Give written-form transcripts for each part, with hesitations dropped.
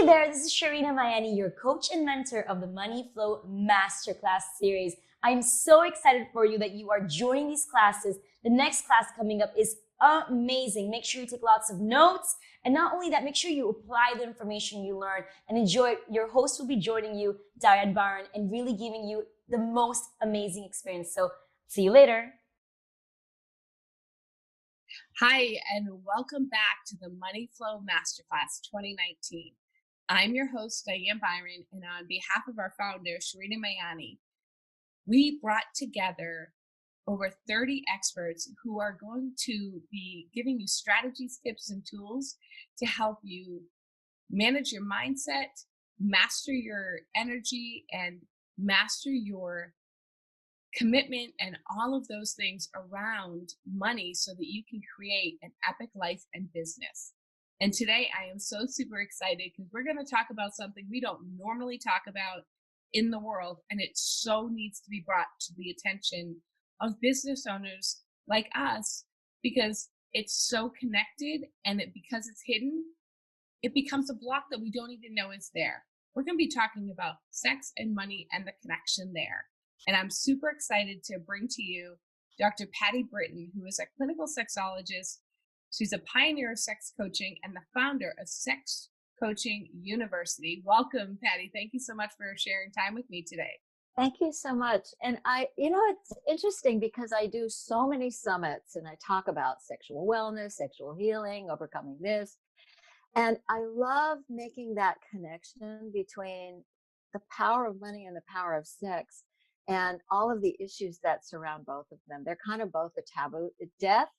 There, this is Sharina Mayani, your coach and mentor of the Money Flow Masterclass series. I'm so excited for you that you are joining these classes. The next class coming up is amazing. Make sure you take lots of notes. And not only that, make sure you apply the information you learn and enjoy it. Your host will be joining you, Diane Byron, and really giving you the most amazing experience. So see you later. Hi, and welcome back to the Money Flow Masterclass 2019. I'm your host, Diane Byron, and on behalf of our founder, Sharina Mayani, we brought together over 30 experts who are going to be giving you strategies, tips, and tools to help you manage your mindset, master your energy, and master your commitment and all of those things around money so that you can create an epic life and business. And today I am so super excited because we're going to talk about something we don't normally talk about in the world, and it so needs to be brought to the attention of business owners like us because it's so connected, and because it's hidden, it becomes a block that we don't even know is there. We're going to be talking about sex and money and the connection there. And I'm super excited to bring to you Dr. Patty Britton, who is a clinical sexologist. She's a pioneer of sex coaching and the founder of Sex Coaching University. Welcome, Patty. Thank you so much for sharing time with me today. Thank you so much. And it's interesting because I do so many summits and I talk about sexual wellness, sexual healing, overcoming this. And I love making that connection between the power of money and the power of sex and all of the issues that surround both of them. They're kind of both a taboo: death,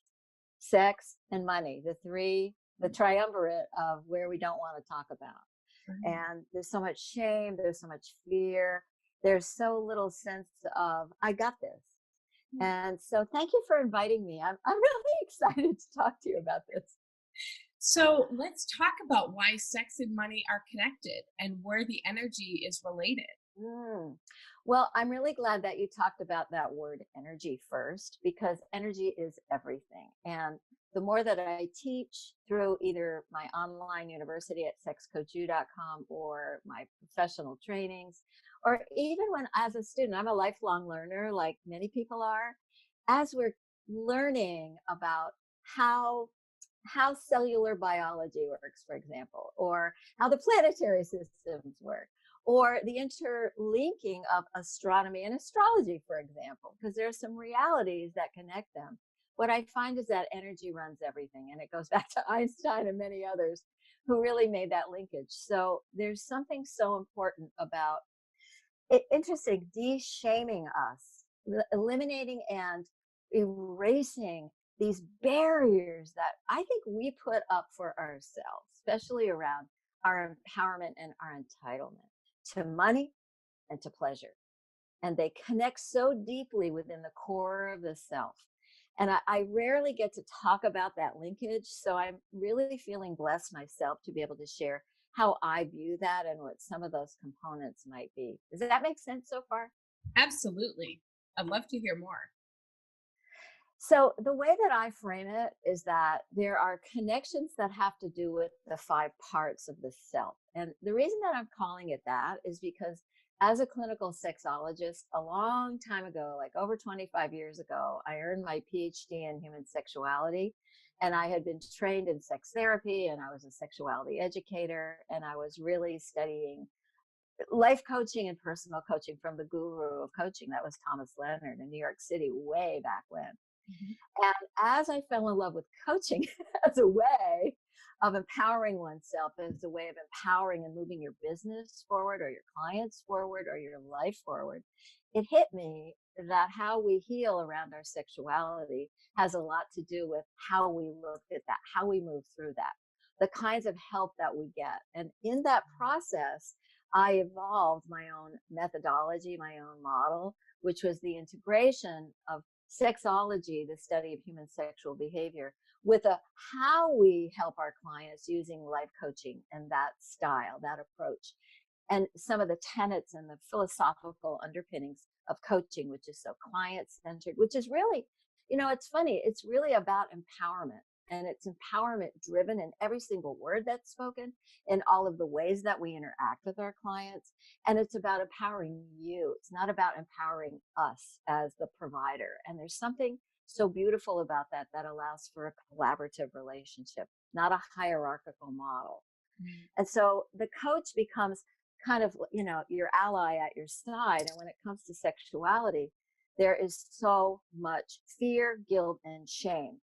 sex, and money, the triumvirate of where we don't want to talk about. And there's so much shame, there's so much fear, there's so little sense of, I got this. And so thank you for inviting me. I'm really excited to talk to you about this. So let's talk about why sex and money are connected and where the energy is related. Well, I'm really glad that you talked about that word energy first, because energy is everything. And the more that I teach through either my online university at sexcoachu.com or my professional trainings, or even when as a student, I'm a lifelong learner like many people are, as we're learning about how cellular biology works, for example, or how the planetary systems work, or the interlinking of astronomy and astrology, for example, because there are some realities that connect them. What I find is that energy runs everything, and it goes back to Einstein and many others who really made that linkage. So there's something so important about it, interesting, de-shaming us, eliminating and erasing these barriers that I think we put up for ourselves, especially around our empowerment and our entitlement to money and to pleasure. And they connect so deeply within the core of the self. And I rarely get to talk about that linkage. So I'm really feeling blessed myself to be able to share how I view that and what some of those components might be. Does that make sense so far? Absolutely. I'd love to hear more. So the way that I frame it is that there are connections that have to do with the 5 parts of the self. And the reason that I'm calling it that is because as a clinical sexologist, a long time ago, like over 25 years ago, I earned my PhD in human sexuality. And I had been trained in sex therapy, and I was a sexuality educator, and I was really studying life coaching and personal coaching from the guru of coaching. That was Thomas Leonard in New York City way back when. And as I fell in love with coaching as a way of empowering oneself, as a way of empowering and moving your business forward or your clients forward or your life forward, it hit me that how we heal around our sexuality has a lot to do with how we look at that, how we move through that, the kinds of help that we get. And in that process, I evolved my own methodology, my own model, which was the integration of sexology, the study of human sexual behavior, with how we help our clients using life coaching and that style, that approach, and some of the tenets and the philosophical underpinnings of coaching, which is so client-centered, which is really, it's funny, it's really about empowerment. and it's empowerment driven in every single word that's spoken, in all of the ways that we interact with our clients. And it's about empowering you. It's not about empowering us as the provider. And there's something so beautiful about that that allows for a collaborative relationship, not a hierarchical model. And so the coach becomes kind of, your ally at your side. And when it comes to sexuality, there is so much fear, guilt, and shame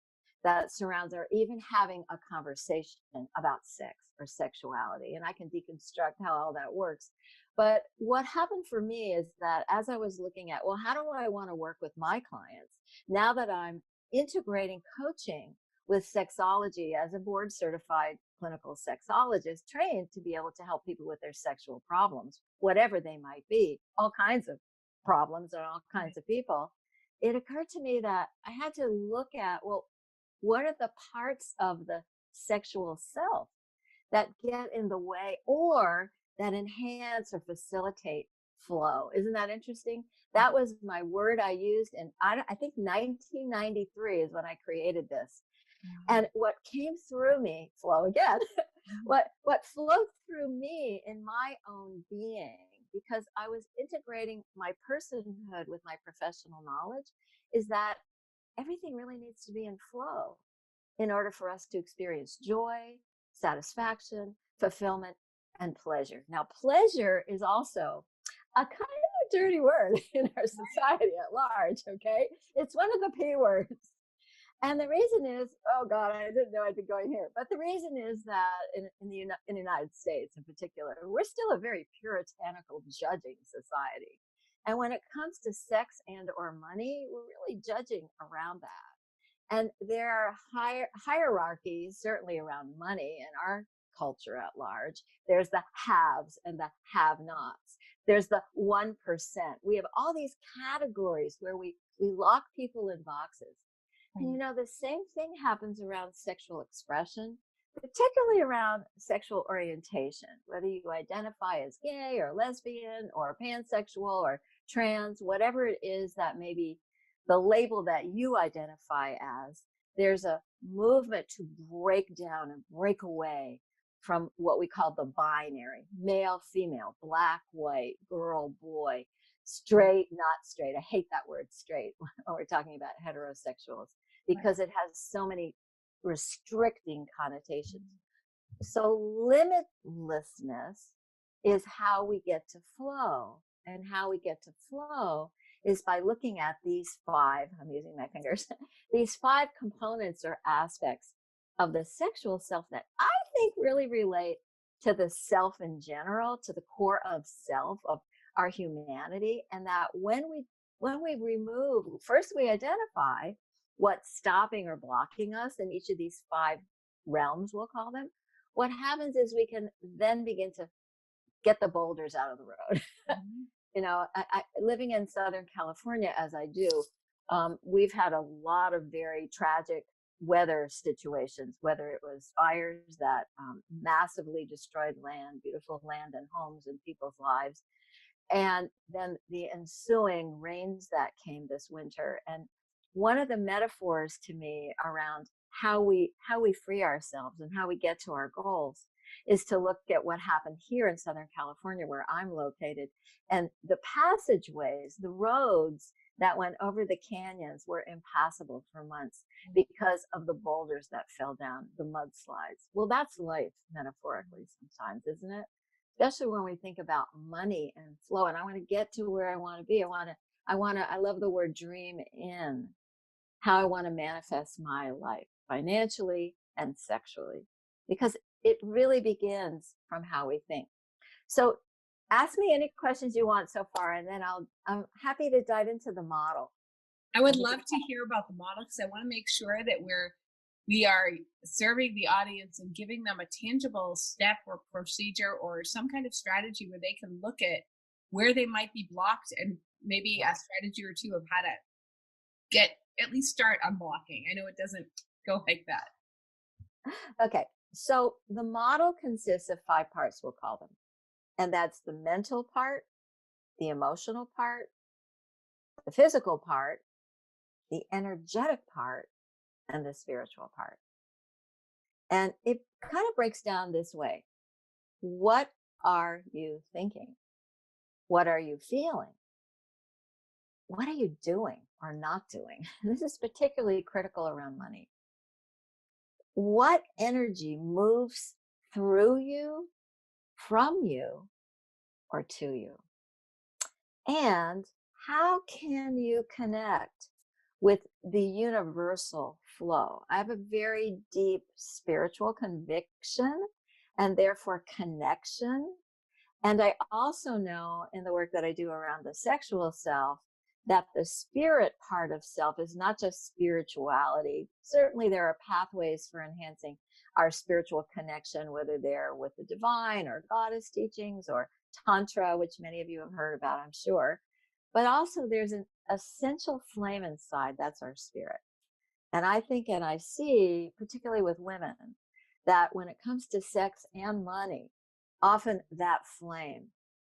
that surrounds our even having a conversation about sex or sexuality. And I can deconstruct how all that works. But what happened for me is that as I was looking at, well, how do I want to work with my clients now that I'm integrating coaching with sexology as a board certified clinical sexologist trained to be able to help people with their sexual problems, whatever they might be, all kinds of problems and all kinds of people. It occurred to me that I had to look at, well, what are the parts of the sexual self that get in the way or that enhance or facilitate flow? Isn't that interesting? That was my word I used. And I think 1993 is when I created this. And what came through me, flow again, what flowed through me in my own being, because I was integrating my personhood with my professional knowledge, is that everything really needs to be in flow in order for us to experience joy, satisfaction, fulfillment, and pleasure. Now, pleasure is also a kind of dirty word in our society at large, okay? It's one of the P words. And the reason is, oh God, I didn't know I'd be going here. But the reason is that in the United States in particular, we're still a very puritanical judging society. And when it comes to sex and or money, we're really judging around that. And there are hierarchies, certainly around money in our culture at large. There's the haves and the have-nots. There's the 1%. We have all these categories where we lock people in boxes. And the same thing happens around sexual expression, particularly around sexual orientation, whether you identify as gay or lesbian or pansexual or trans, whatever it is that may be the label that you identify as. There's a movement to break down and break away from what we call the binary: male, female, black, white, girl, boy, straight, not straight. I hate that word straight when we're talking about heterosexuals, because it has so many restricting connotations. So limitlessness is how we get to flow. And how we get to flow is by looking at these 5, I'm using my fingers, these 5 components or aspects of the sexual self that I think really relate to the self in general, to the core of self, of our humanity. And that when we remove, first we identify what's stopping or blocking us in each of these 5 realms, we'll call them. What happens is we can then begin to get the boulders out of the road. I living in Southern California as I do, we've had a lot of very tragic weather situations, whether it was fires that massively destroyed land, beautiful land and homes and people's lives, and then the ensuing rains that came this winter. And one of the metaphors to me around how we free ourselves and how we get to our goals is to look at what happened here in Southern California, where I'm located, and the passageways, the roads that went over the canyons were impassable for months because of the boulders that fell down, the mudslides. Well, that's life metaphorically sometimes, isn't it? Especially when we think about money and flow. And I want to get to where I want to be. I love the word dream in how I want to manifest my life financially and sexually, because it really begins from how we think. So ask me any questions you want so far, and then I'm happy to dive into the model. I would love to hear about the model, because I want to make sure that we are serving the audience and giving them a tangible step or procedure or some kind of strategy where they can look at where they might be blocked, and maybe a strategy or two of how to at least start unblocking. I know it doesn't go like that. Okay. So the model consists of 5 parts, we'll call them. And that's the mental part, the emotional part, the physical part, the energetic part, and the spiritual part. And it kind of breaks down this way. What are you thinking? What are you feeling? What are you doing or not doing? This is particularly critical around money. What energy moves through you, from you, or to you? And how can you connect with the universal flow? I have a very deep spiritual conviction and therefore connection. And I also know in the work that I do around the sexual self that the spirit part of self is not just spirituality. Certainly there are pathways for enhancing our spiritual connection, whether they're with the divine or goddess teachings or tantra, which many of you have heard about, I'm sure. But also there's an essential flame inside. That's our spirit. And I think, and I see, particularly with women, that when it comes to sex and money, often that flame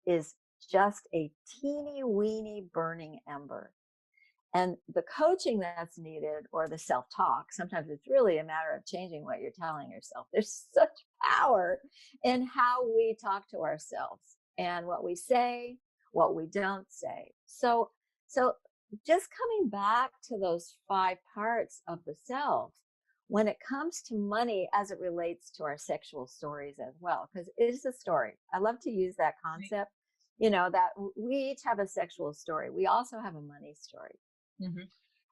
is just a teeny weeny burning ember. And the coaching that's needed, or the self-talk, sometimes it's really a matter of changing what you're telling yourself. There's such power in how we talk to ourselves and what we say, what we don't say. So just coming back to those 5 parts of the self, when it comes to money as it relates to our sexual stories as well, because it is a story. I love to use that concept, that we each have a sexual story. We also have a money story. Mm-hmm.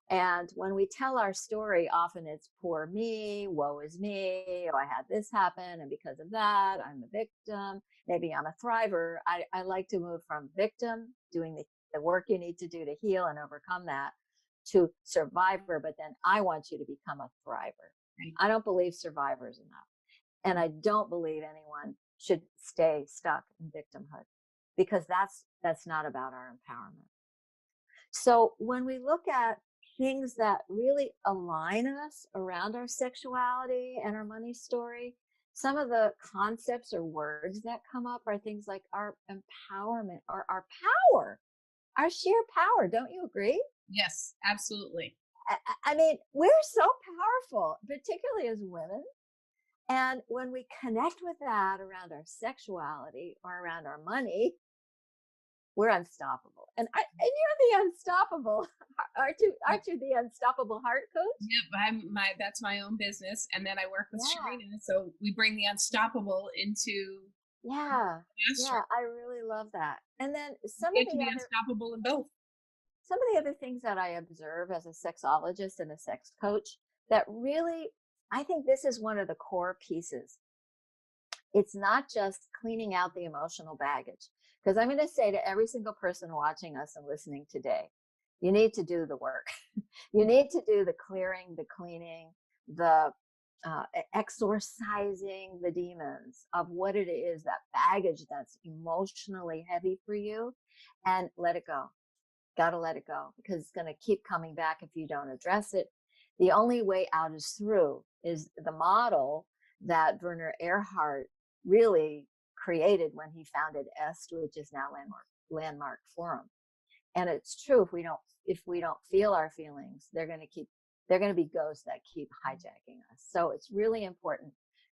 And when we tell our story, often it's poor me, woe is me, oh, I had this happen, and because of that, I'm a victim. Maybe I'm a thriver. I like to move from victim, doing the work you need to do to heal and overcome that, to survivor, but then I want you to become a thriver. Right. I don't believe survivor is enough. And I don't believe anyone should stay stuck in victimhood, because that's not about our empowerment. So when we look at things that really align us around our sexuality and our money story, some of the concepts or words that come up are things like our empowerment, or our power, our sheer power. Don't you agree? Yes, absolutely. I mean, we're so powerful, particularly as women. And when we connect with that around our sexuality or around our money, we're unstoppable. And you're the unstoppable, aren't you the unstoppable heart coach? Yep, that's my own business, and then I work with Sharina, so we bring the unstoppable into. Yeah, I really love that. And then some of the unstoppable in both. Some of the other things that I observe as a sexologist and a sex coach that really, I think this is one of the core pieces. It's not just cleaning out the emotional baggage, because I'm going to say to every single person watching us and listening today, you need to do the work. You need to do the clearing, the cleaning, the exorcising the demons of what it is, that baggage that's emotionally heavy for you, and let it go. Got to let it go, because it's going to keep coming back if you don't address it. The only way out is through, is the model that Werner Erhard really created when he founded EST, which is now Landmark Forum. And it's true, if we don't feel our feelings, they're going to be ghosts that keep hijacking us. So it's really important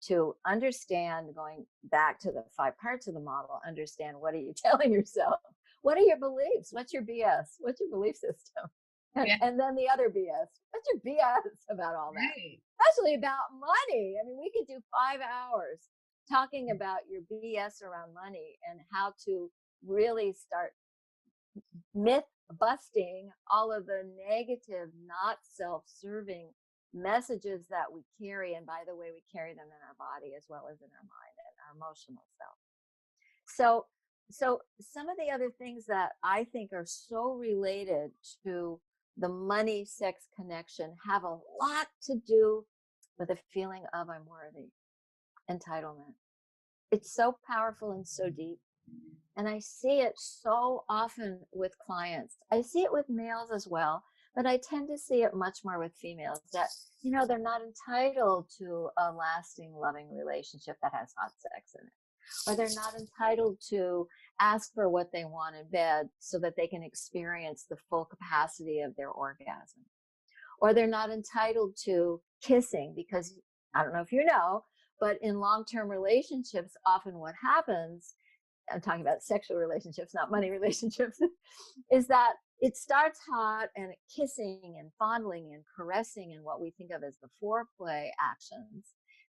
to understand, going back to the 5 parts of the model, understand, what are you telling yourself? What are your beliefs? What's your BS? What's your belief system? And then the other BS. What's your BS about all that? Right. Especially about money. I mean, we could do 5 hours talking about your BS around money and how to really start myth busting all of the negative, not self-serving messages that we carry. And by the way, we carry them in our body as well as in our mind and our emotional self. So some of the other things that I think are so related to the money sex connection have a lot to do with a feeling of I'm worthy, entitlement. It's so powerful and so deep. And I see it so often with clients. I see it with males as well, but I tend to see it much more with females, that, they're not entitled to a lasting, loving relationship that has hot sex in it. Or they're not entitled to ask for what they want in bed so that they can experience the full capacity of their orgasm. Or they're not entitled to kissing, because I don't know if you know, but in long-term relationships, often what happens, I'm talking about sexual relationships, not money relationships, is that it starts hot and kissing and fondling and caressing and what we think of as the foreplay actions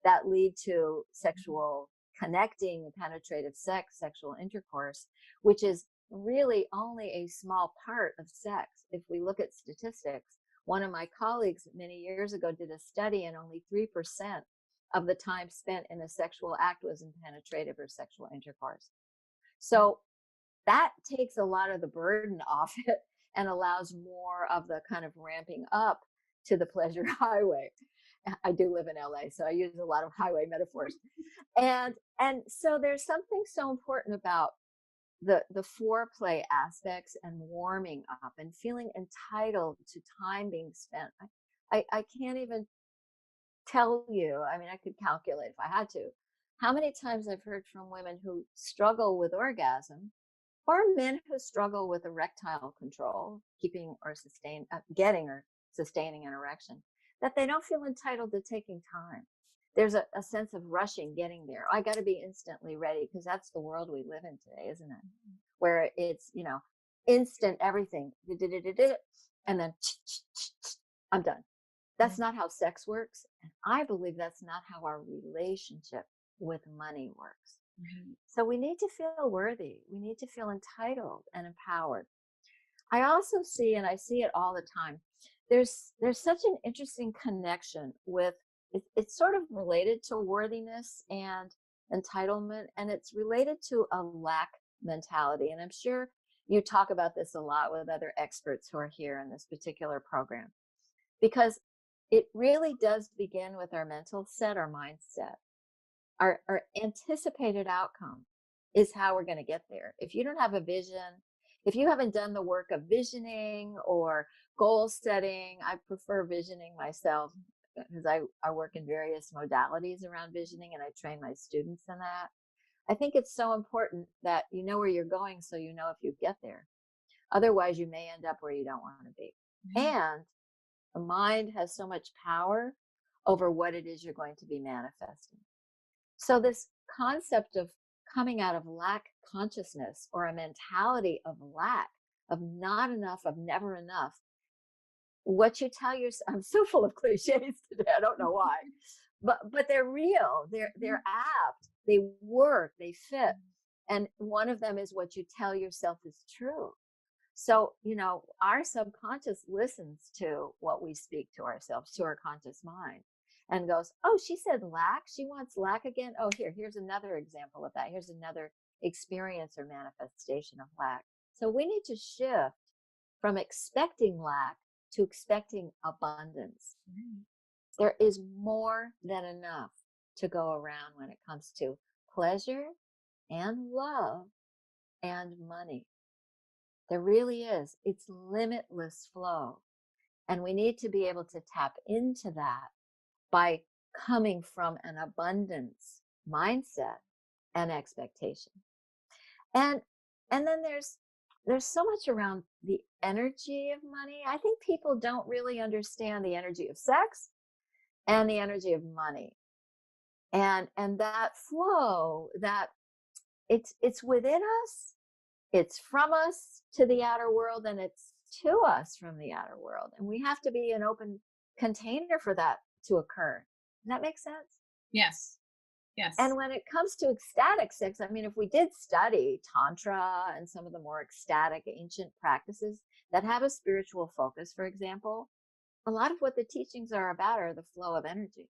that lead to sexual connecting, penetrative sex, sexual intercourse, which is really only a small part of sex. If we look at statistics, one of my colleagues many years ago did a study, and only 3% of the time spent in a sexual act was in penetrative or sexual intercourse. So that takes a lot of the burden off it and allows more of the kind of ramping up to the pleasure highway. I do live in LA, so I use a lot of highway metaphors. And so there's something so important about the foreplay aspects and warming up and feeling entitled to time being spent. I can't even tell you, I mean, I could calculate if I had to, how many times I've heard from women who struggle with orgasm, or men who struggle with erectile control, getting or sustaining an erection, that they don't feel entitled to taking time. There's a sense of rushing, getting there. I got to be instantly ready, because that's the world we live in today, isn't it? Where it's, instant everything, and then I'm done. That's not how sex works. And I believe that's not how our relationship with money works. Mm-hmm. So we need to feel worthy. We need to feel entitled and empowered. I also see, and I see it all the time, there's such an interesting connection with, it's sort of related to worthiness and entitlement, and it's related to a lack mentality. And I'm sure you talk about this a lot with other experts who are here in this particular program, because it really does begin with our mental set, our mindset. Our anticipated outcome is how we're going to get there. If you don't have a vision, if you haven't done the work of visioning or goal setting, I prefer visioning myself, because I work in various modalities around visioning, and I train my students in that. I think it's so important that you know where you're going, so you know if you get there. Otherwise, you may end up where you don't want to be. Mm-hmm. And the mind has so much power over what it is you're going to be manifesting. So this concept of coming out of lack consciousness, or a mentality of lack, of not enough, of never enough, what you tell yourself, I'm so full of cliches today, I don't know why, but they're real, they're apt, they work, they fit. And one of them is what you tell yourself is true. So, our subconscious listens to what we speak to ourselves, to our conscious mind, and goes, oh, she said lack. She wants lack again. Oh, here's another example of that. Here's another experience or manifestation of lack. So we need to shift from expecting lack to expecting abundance. Mm-hmm. There is more than enough to go around when it comes to pleasure and love and money. There really is. It's limitless flow. And we need to be able to tap into that by coming from an abundance mindset and expectation. And then there's so much around the energy of money. I think people don't really understand the energy of sex and the energy of money. And that flow, that it's within us, it's from us to the outer world, and it's to us from the outer world. And we have to be an open container for that to occur. Does that make sense? Yes. Yes. And when it comes to ecstatic sex, I mean, if we did study Tantra and some of the more ecstatic ancient practices that have a spiritual focus, for example, a lot of what the teachings are about are the flow of energy.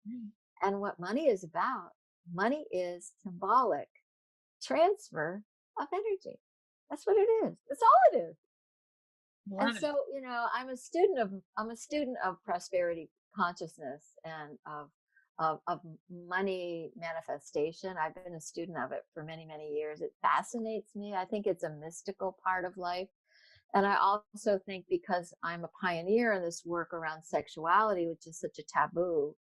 Mm. And what money is about, money is symbolic transfer of energy. That's what it is. That's all it is. And so, I'm a student of prosperity consciousness and of money manifestation. I've been a student of it for many, many years. It fascinates me. I think it's a mystical part of life. And I also think, because I'm a pioneer in this work around sexuality, which is such a taboo,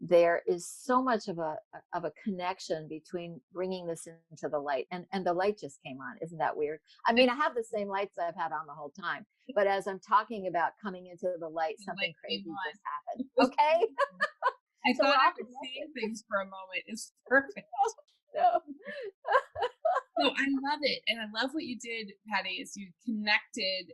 there is so much of a connection between bringing this into the light, and the light just came on. Isn't that weird? I mean, I have the same lights I've had on the whole time, but as I'm talking about coming into the light, something crazy just happened. Okay. I So we're thought I all was seeing connected. things for a moment. It's perfect. No. No, I love it. And I love what you did, Patty, is you connected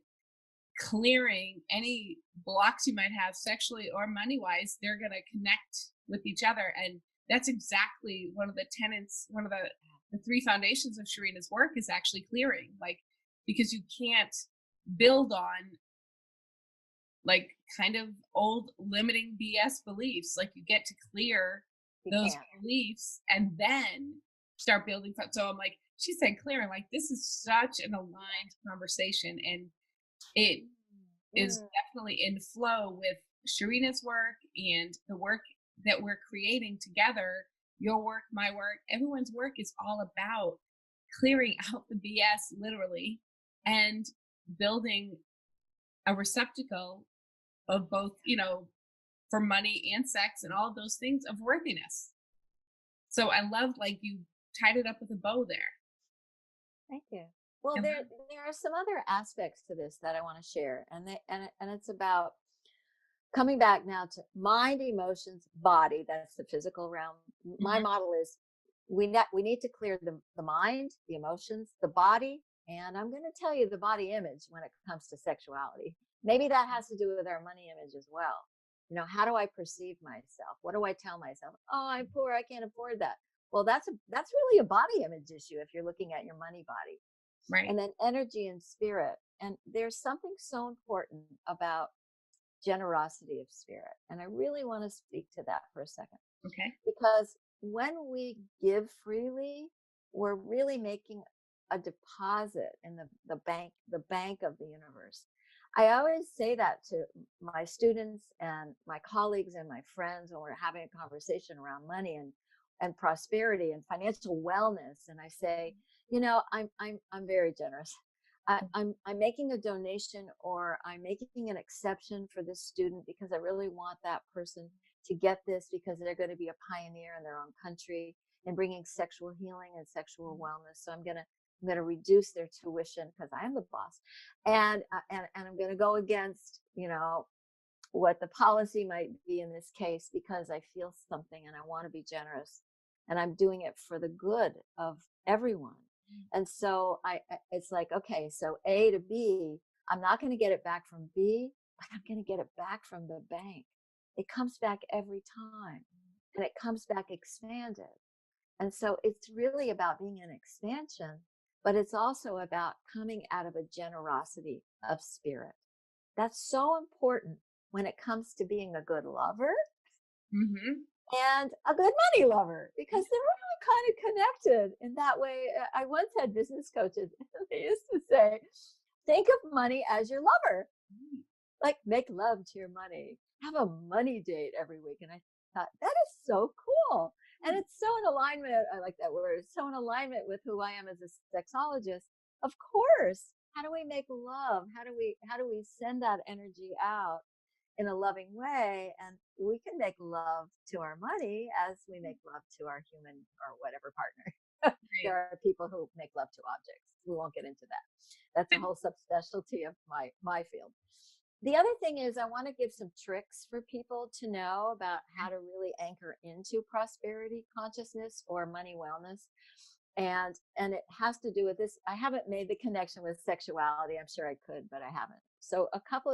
clearing any blocks you might have sexually or money wise. They're going to connect with each other. And that's exactly one of the tenets, one of the three foundations of Sharina's work is actually clearing. Like, because you can't build on like kind of old limiting BS beliefs. Like you get to clear You those can't. beliefs and then start building. So I'm like, she said clearing, like this is such an aligned conversation. And it is definitely in flow with Sharina's work and the work that we're creating together. Your work, my work, everyone's work is all about clearing out the BS literally and building a receptacle of both, for money and sex and all of those things of worthiness. So I love like you tied it up with a bow there. Thank you. Well, And there are some other aspects to this that I want to share, and it's about coming back now to mind, emotions, body. That's the physical realm. My model is we need to clear the mind, the emotions, the body, and I'm going to tell you the body image when it comes to sexuality. Maybe that has to do with our money image as well. How do I perceive myself? What do I tell myself? Oh, I'm poor. I can't afford that. Well, that's really a body image issue if you're looking at your money body. right. And then energy and spirit. And there's something so important about generosity of spirit. And I really want to speak to that for a second. Okay. Because when we give freely, we're really making a deposit in the bank of the universe. I always say that to my students and my colleagues and my friends when we're having a conversation around money and prosperity and financial wellness. And I say, I'm very generous. I'm making a donation, or I'm making an exception for this student because I really want that person to get this because they're going to be a pioneer in their own country in bringing sexual healing and sexual wellness. So I'm going to reduce their tuition because I'm the boss, and I'm going to go against what the policy might be in this case because I feel something and I want to be generous, and I'm doing it for the good of everyone. And so it's like, okay, so A to B, I'm not going to get it back from B, but I'm going to get it back from the bank. It comes back every time, and it comes back expanded. And so it's really about being an expansion, but it's also about coming out of a generosity of spirit. That's so important when it comes to being a good lover and a good money lover, because they're really kind of connected in that way. I once had business coaches, they used to say, think of money as your lover. Like, make love to your money. Have a money date every week. And I thought, that is so cool. And it's so in alignment. I like that word. It's so in alignment with who I am as a sexologist. Of course. How do we make love? How do we send that energy out in a loving way? And we can make love to our money as we make love to our human or whatever partner. There are people who make love to objects. We won't get into that. That's a whole subspecialty of my field. The other thing is I want to give some tricks for people to know about how to really anchor into prosperity consciousness or money wellness. And it has to do with this. I haven't made the connection with sexuality. I'm sure I could, but I haven't. So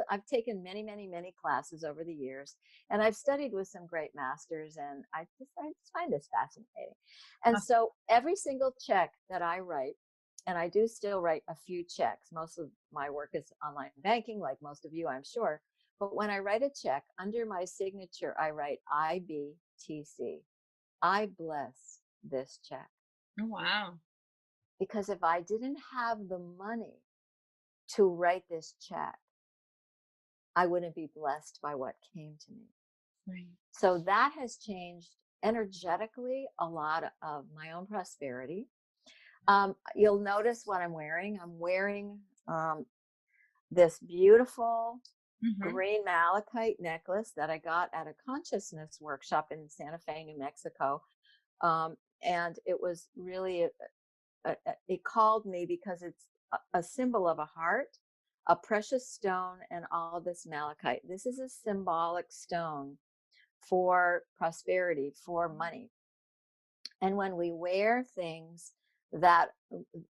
I've taken many, many, many classes over the years, and I've studied with some great masters, and I just find this fascinating. And so every single check that I write, and I do still write a few checks. Most of my work is online banking, like most of you, I'm sure. But when I write a check, under my signature, I write IBTC. I bless this check. Oh, wow. Because if I didn't have the money to write this check, I wouldn't be blessed by what came to me. Right. So that has changed energetically a lot of my own prosperity. You'll notice what I'm wearing. I'm wearing this beautiful green malachite necklace that I got at a consciousness workshop in Santa Fe, New Mexico. And it was really, it called me because it's a symbol of a heart, a precious stone, and all this malachite. This is a symbolic stone for prosperity, for money. And when we wear things that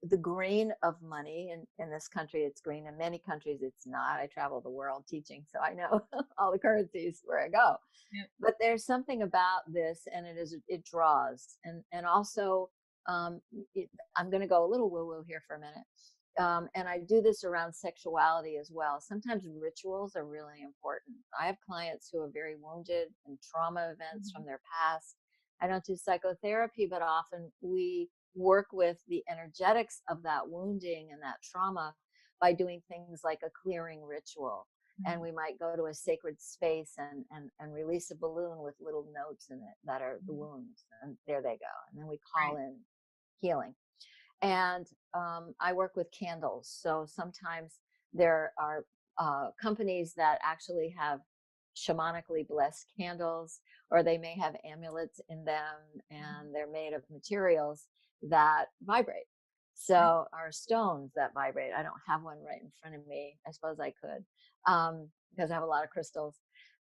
the green of money, in this country it's green, in many countries it's not. I travel the world teaching, so I know all the currencies where I go. Yeah. But there's something about this, and it draws, and also I'm going to go a little woo woo here for a minute. And I do this around sexuality as well. Sometimes rituals are really important. I have clients who are very wounded and trauma events from their past. I don't do psychotherapy, but often we work with the energetics of that wounding and that trauma by doing things like a clearing ritual. And we might go to a sacred space and release a balloon with little notes in it that are the wounds. And there they go. And then we call in healing. And I work with candles. So sometimes there are companies that actually have shamanically blessed candles, or they may have amulets in them, and they're made of materials that vibrate. So our stones that vibrate. I don't have one right in front of me. I suppose I could, because I have a lot of crystals.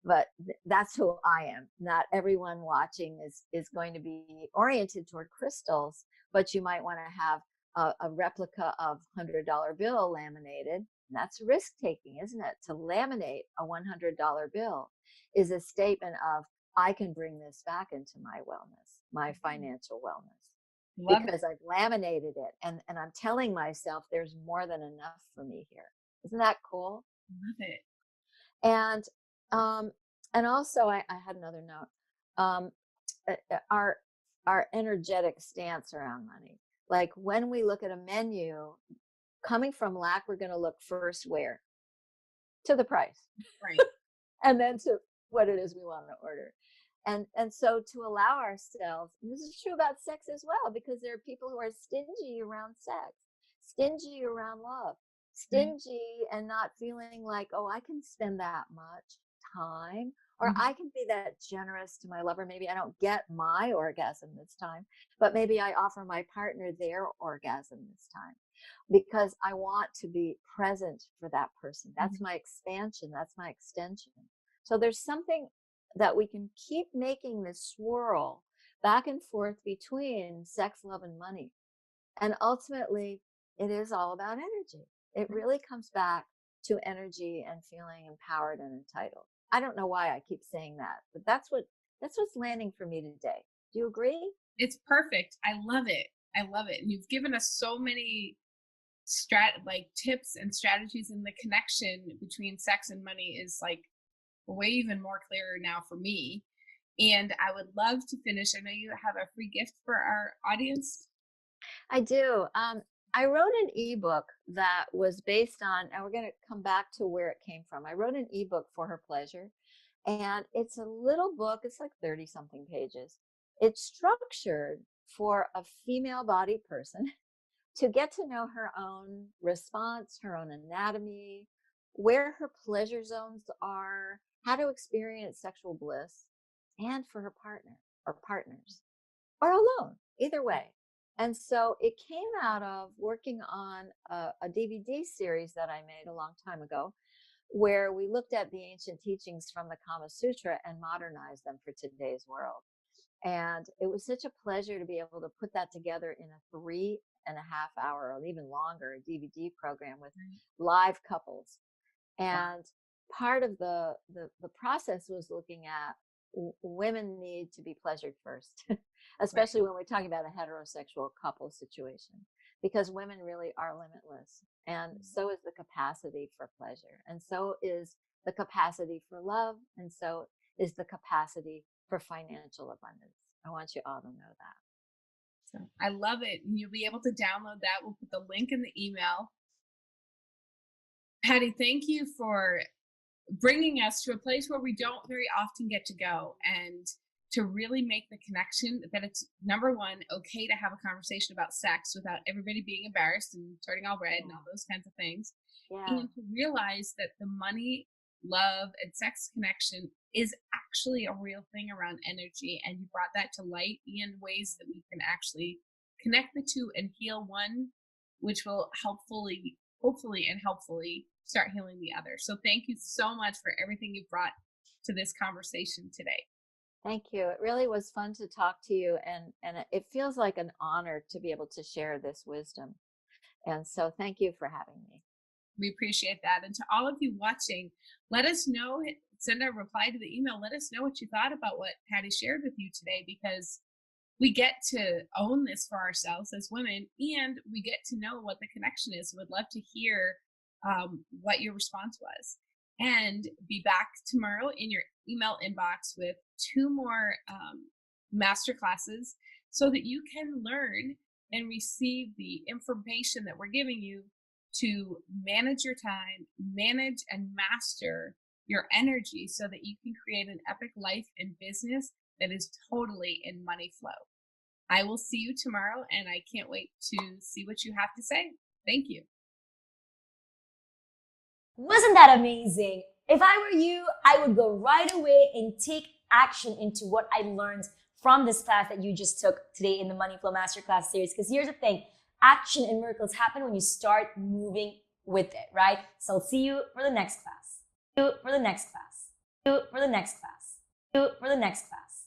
But that's who I am. Not everyone watching is going to be oriented toward crystals, but you might want to have a replica of $100 bill laminated. And that's risk taking, isn't it? To laminate a $100 bill is a statement of, I can bring this back into my wellness, my financial wellness, because I've laminated it. And I'm telling myself there's more than enough for me here. Isn't that cool? Love it. And also I had another note, our energetic stance around money. Like when we look at a menu, coming from lack, we're going to look first where? To the price. Right. And then to what it is we want to order. And so to allow ourselves, and this is true about sex as well, because there are people who are stingy around sex, stingy around love, stingy and not feeling like, oh, I can spend that much time, or I can be that generous to my lover. Maybe I don't get my orgasm this time, but maybe I offer my partner their orgasm this time because I want to be present for that person. That's my expansion. That's my extension. So there's something that we can keep making this swirl back and forth between sex, love, and money. And ultimately, it is all about energy. It really comes back to energy and feeling empowered and entitled. I don't know why I keep saying that, but that's what's landing for me today. Do you agree? It's perfect. I love it. I love it. And you've given us so many tips and strategies, and the connection between sex and money is like way even more clearer now for me. And I would love to finish. I know you have a free gift for our audience. I do. I wrote an ebook that was based on, and we're going to come back to where it came from. I wrote an ebook for her pleasure, and it's a little book. It's like 30 something pages. It's structured for a female bodied person to get to know her own response, her own anatomy, where her pleasure zones are, how to experience sexual bliss, and for her partner or partners, or alone, either way. And so it came out of working on a DVD series that I made a long time ago, where we looked at the ancient teachings from the Kama Sutra and modernized them for today's world. And it was such a pleasure to be able to put that together in a 3.5 hour or even longer DVD program with live couples. And part of the process was looking at women need to be pleasured first, especially when we're talking about a heterosexual couple situation, because women really are limitless. And so is the capacity for pleasure. And so is the capacity for love. And so is the capacity for financial abundance. I want you all to know that. So I love it. And you'll be able to download that. We'll put the link in the email. Patty, thank you for bringing us to a place where we don't very often get to go, and to really make the connection that it's, number one, okay to have a conversation about sex without everybody being embarrassed and turning all red and all those kinds of things. And to realize that the money, love, and sex connection is actually a real thing around energy. And you brought that to light in ways that we can actually connect the two and heal one, which will hopefully start healing the other. So thank you so much for everything you've brought to this conversation today. Thank you. It really was fun to talk to you, and it feels like an honor to be able to share this wisdom. And so thank you for having me. We appreciate that. And to all of you watching, let us know, send a reply to the email. Let us know what you thought about what Patty shared with you today, because we get to own this for ourselves as women, and we get to know what the connection is. Would love to hear what your response was. And be back tomorrow in your email inbox with 2 more master classes so that you can learn and receive the information that we're giving you to manage your time, manage and master your energy so that you can create an epic life and business that is totally in money flow. I will see you tomorrow, and I can't wait to see what you have to say. Thank you. Wasn't that amazing? If I were you, I would go right away and take action into what I learned from this class that you just took today in the Money Flow Masterclass series. Because here's the thing, action and miracles happen when you start moving with it, right? So I'll see you for the next class. See you for the next class. See you for the next class. See you for the next class.